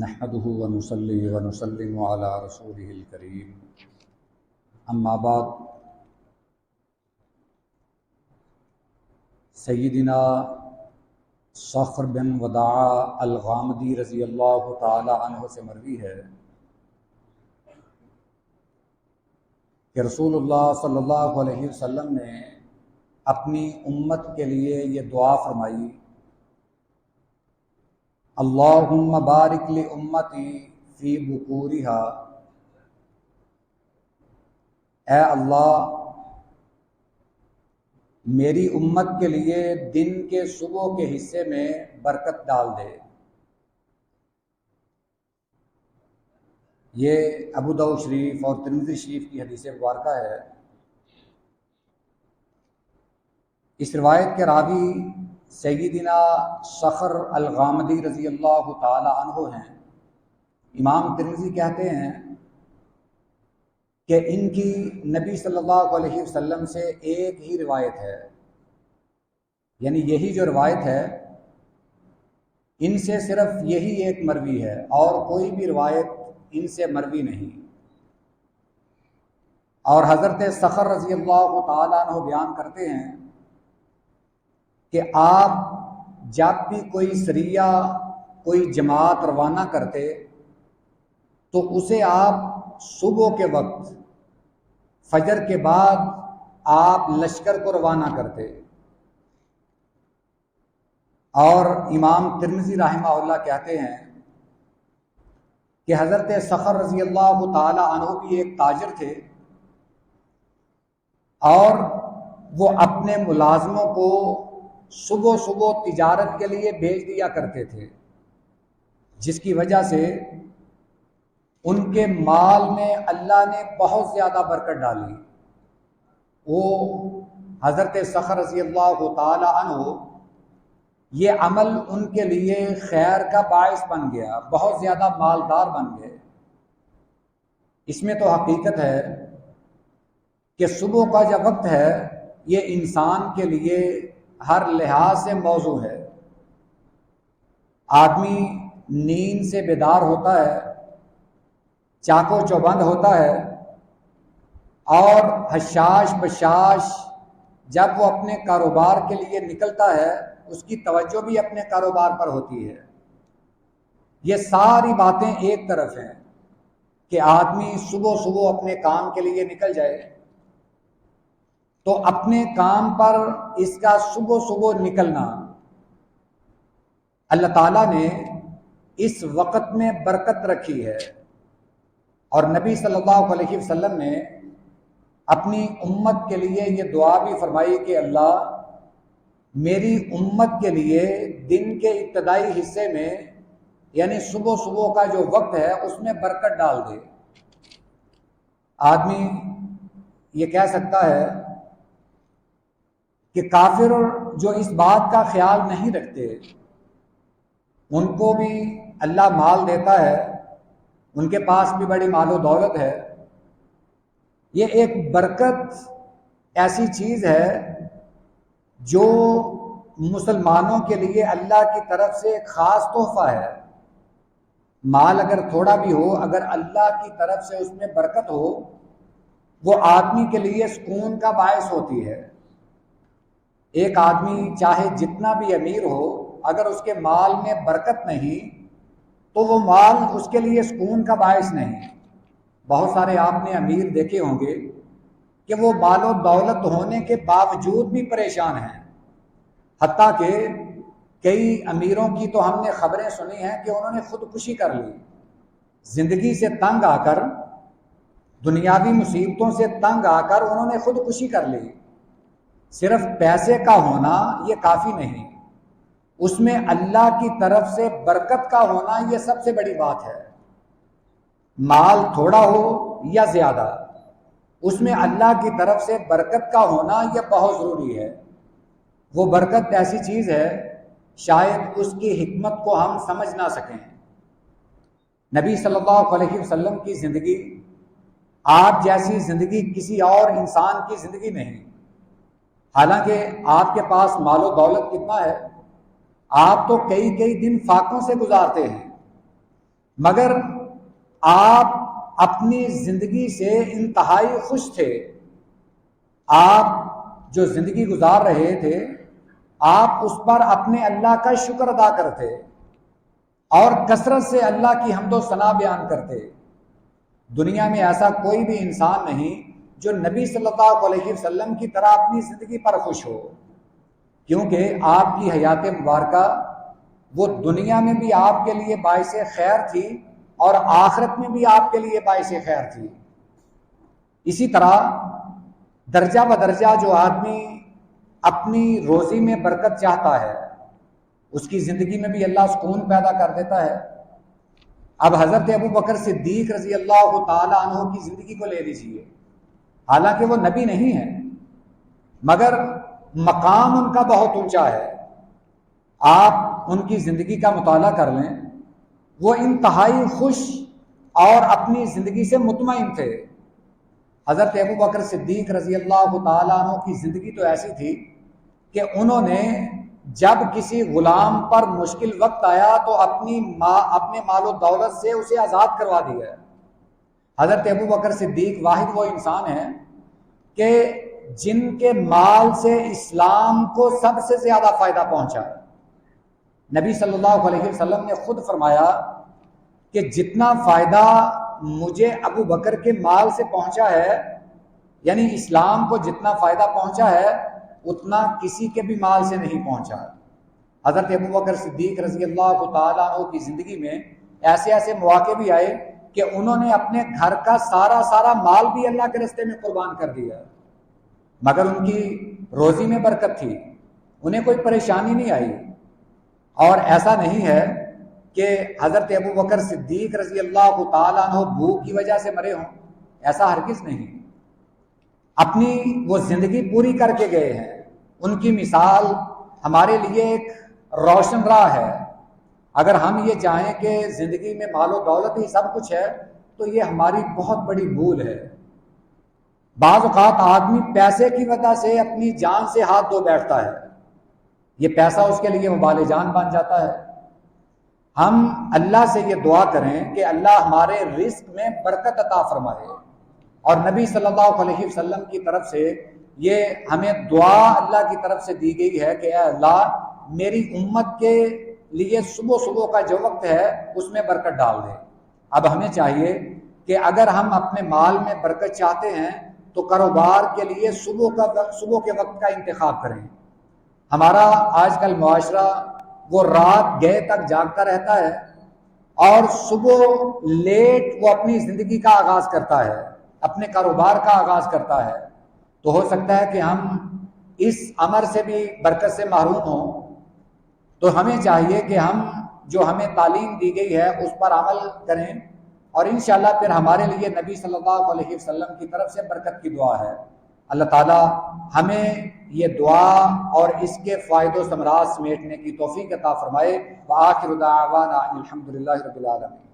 نحمده ونصلي ونسلم على رسوله الكريم اما بعد سیدنا صخر بن وداع الغامدی رضی اللہ تعالی عنہ سے مروی ہے کہ رسول اللہ صلی اللہ علیہ وسلم نے اپنی امت کے لیے یہ دعا فرمائی، اللہم بارک لامتی فی بکورہا، اے اللہ میری امت کے لیے دن کے صبح کے حصے میں برکت ڈال دے۔ یہ ابو داؤد شریف اور ترمذی شریف کی حدیث مبارکہ ہے۔ اس روایت کے راوی سیدنا صخر الغامدی رضی اللہ تعالی عنہ ہیں۔ امام ترمذی کہتے ہیں کہ ان کی نبی صلی اللہ علیہ وسلم سے ایک ہی روایت ہے، یعنی یہی جو روایت ہے ان سے صرف یہی ایک مروی ہے اور کوئی بھی روایت ان سے مروی نہیں۔ اور حضرت صخر رضی اللہ تعالیٰ عنہ بیان کرتے ہیں کہ آپ جب بھی کوئی سریہ کوئی جماعت روانہ کرتے تو اسے آپ صبح کے وقت فجر کے بعد آپ لشکر کو روانہ کرتے۔ اور امام ترمذی رحمہ اللہ کہتے ہیں کہ حضرت صخر رضی اللہ تعالی عنہ بھی ایک تاجر تھے اور وہ اپنے ملازموں کو صبح صبح تجارت کے لیے بھیج دیا کرتے تھے، جس کی وجہ سے ان کے مال میں اللہ نے بہت زیادہ برکت ڈالی۔ وہ حضرت صخر رضی اللہ تعالی عنہ یہ عمل ان کے لیے خیر کا باعث بن گیا، بہت زیادہ مالدار بن گئے۔ اس میں تو حقیقت ہے کہ صبح کا جو وقت ہے یہ انسان کے لیے ہر لحاظ سے موزوں ہے۔ آدمی نیند سے بیدار ہوتا ہے، چاق و چوبند ہوتا ہے، اور حشاش بشاش جب وہ اپنے کاروبار کے لیے نکلتا ہے اس کی توجہ بھی اپنے کاروبار پر ہوتی ہے۔ یہ ساری باتیں ایک طرف ہیں کہ آدمی صبح صبح اپنے کام کے لیے نکل جائے تو اپنے کام پر اس کا صبح صبح نکلنا اللہ تعالیٰ نے اس وقت میں برکت رکھی ہے۔ اور نبی صلی اللہ علیہ وسلم نے اپنی امت کے لیے یہ دعا بھی فرمائی کہ اللہ میری امت کے لیے دن کے ابتدائی حصے میں یعنی صبح صبح کا جو وقت ہے اس میں برکت ڈال دے۔ آدمی یہ کہہ سکتا ہے کہ کافر جو اس بات کا خیال نہیں رکھتے ان کو بھی اللہ مال دیتا ہے، ان کے پاس بھی بڑی مال و دولت ہے۔ یہ ایک برکت ایسی چیز ہے جو مسلمانوں کے لیے اللہ کی طرف سے ایک خاص تحفہ ہے۔ مال اگر تھوڑا بھی ہو، اگر اللہ کی طرف سے اس میں برکت ہو وہ آدمی کے لیے سکون کا باعث ہوتی ہے۔ ایک آدمی چاہے جتنا بھی امیر ہو، اگر اس کے مال میں برکت نہیں تو وہ مال اس کے لیے سکون کا باعث نہیں۔ بہت سارے آپ نے امیر دیکھے ہوں گے کہ وہ مال و دولت ہونے کے باوجود بھی پریشان ہیں، حتیٰ کہ کئی امیروں کی تو ہم نے خبریں سنی ہیں کہ انہوں نے خودکشی کر لی، زندگی سے تنگ آ کر، دنیاوی مصیبتوں سے تنگ آ کر انہوں نے خودکشی کر لی۔ صرف پیسے کا ہونا یہ کافی نہیں، اس میں اللہ کی طرف سے برکت کا ہونا یہ سب سے بڑی بات ہے۔ مال تھوڑا ہو یا زیادہ، اس میں اللہ کی طرف سے برکت کا ہونا یہ بہت ضروری ہے۔ وہ برکت ایسی چیز ہے شاید اس کی حکمت کو ہم سمجھ نہ سکیں۔ نبی صلی اللہ علیہ وسلم کی زندگی آپ جیسی زندگی کسی اور انسان کی زندگی نہیں۔ حالانکہ آپ کے پاس مال و دولت کتنا ہے، آپ تو کئی کئی دن فاقوں سے گزارتے ہیں، مگر آپ اپنی زندگی سے انتہائی خوش تھے. آپ جو زندگی گزار رہے تھے آپ اس پر اپنے اللہ کا شکر ادا کرتے اور کثرت سے اللہ کی حمد و ثنا بیان کرتے. دنیا میں ایسا کوئی بھی انسان نہیں جو نبی صلی اللہ علیہ وسلم کی طرح اپنی زندگی پر خوش ہو، کیونکہ آپ کی حیات مبارکہ وہ دنیا میں بھی آپ کے لیے باعث خیر تھی اور آخرت میں بھی آپ کے لیے باعث خیر تھی. اسی طرح درجہ بدرجہ جو آدمی اپنی روزی میں برکت چاہتا ہے اس کی زندگی میں بھی اللہ سکون پیدا کر دیتا ہے. اب حضرت ابو بکر صدیق رضی اللہ تعالی عنہ کی زندگی کو لے لیجئے. حالانکہ وہ نبی نہیں ہے مگر مقام ان کا بہت اونچا ہے. آپ ان کی زندگی کا مطالعہ کر لیں، وہ انتہائی خوش اور اپنی زندگی سے مطمئن تھے. حضرت ابو بکر صدیق رضی اللہ تعالیٰ عنہ کی زندگی تو ایسی تھی کہ انہوں نے جب کسی غلام پر مشکل وقت آیا تو اپنے مال و دولت سے اسے آزاد کروا دیا. حضرت ابو بکر صدیق واحد وہ انسان ہیں کہ جن کے مال سے اسلام کو سب سے زیادہ فائدہ پہنچا. نبی صلی اللہ علیہ وسلم نے خود فرمایا کہ جتنا فائدہ مجھے ابو بکر کے مال سے پہنچا ہے، یعنی اسلام کو جتنا فائدہ پہنچا ہے اتنا کسی کے بھی مال سے نہیں پہنچا. حضرت ابو بکر صدیق رضی اللہ تعالیٰ عنہ کی زندگی میں ایسے ایسے مواقع بھی آئے کہ انہوں نے اپنے گھر کا سارا مال بھی اللہ کے راستے میں قربان کر دیا، مگر ان کی روزی میں برکت تھی، انہیں کوئی پریشانی نہیں آئی. اور ایسا نہیں ہے کہ حضرت ابو بکر صدیق رضی اللہ تعالیٰ عنہ بھوک کی وجہ سے مرے ہوں، ایسا ہرگز نہیں. اپنی وہ زندگی پوری کر کے گئے ہیں. ان کی مثال ہمارے لیے ایک روشن راہ ہے. اگر ہم یہ چاہیں کہ زندگی میں مال و دولت ہی سب کچھ ہے تو یہ ہماری بہت بڑی بھول ہے. بعض اوقات آدمی پیسے کی وجہ سے اپنی جان سے ہاتھ دھو بیٹھتا ہے، یہ پیسہ اس کے لیے وبال جان بن جاتا ہے. ہم اللہ سے یہ دعا کریں کہ اللہ ہمارے رزق میں برکت عطا فرمائے، اور نبی صلی اللہ علیہ وسلم کی طرف سے یہ ہمیں دعا اللہ کی طرف سے دی گئی ہے کہ اے اللہ میری امت کے لیے صبح کا جو وقت ہے اس میں برکت ڈال دے. اب ہمیں چاہیے کہ اگر ہم اپنے مال میں برکت چاہتے ہیں تو کاروبار کے لیے صبح کے وقت کا انتخاب کریں. ہمارا آج کل معاشرہ وہ رات گئے تک جاگتا رہتا ہے اور صبح لیٹ وہ اپنی زندگی کا آغاز کرتا ہے، اپنے کاروبار کا آغاز کرتا ہے. تو ہو سکتا ہے کہ ہم اس امر سے بھی برکت سے محروم ہوں. تو ہمیں چاہیے کہ ہم جو ہمیں تعلیم دی گئی ہے اس پر عمل کریں، اور انشاءاللہ پھر ہمارے لیے نبی صلی اللہ علیہ وسلم کی طرف سے برکت کی دعا ہے. اللہ تعالی ہمیں یہ دعا اور اس کے فائد و ثمرات سمیٹنے کی توفیق عطا فرمائے. وآخر دعوانا الحمدللہ رب العالمین.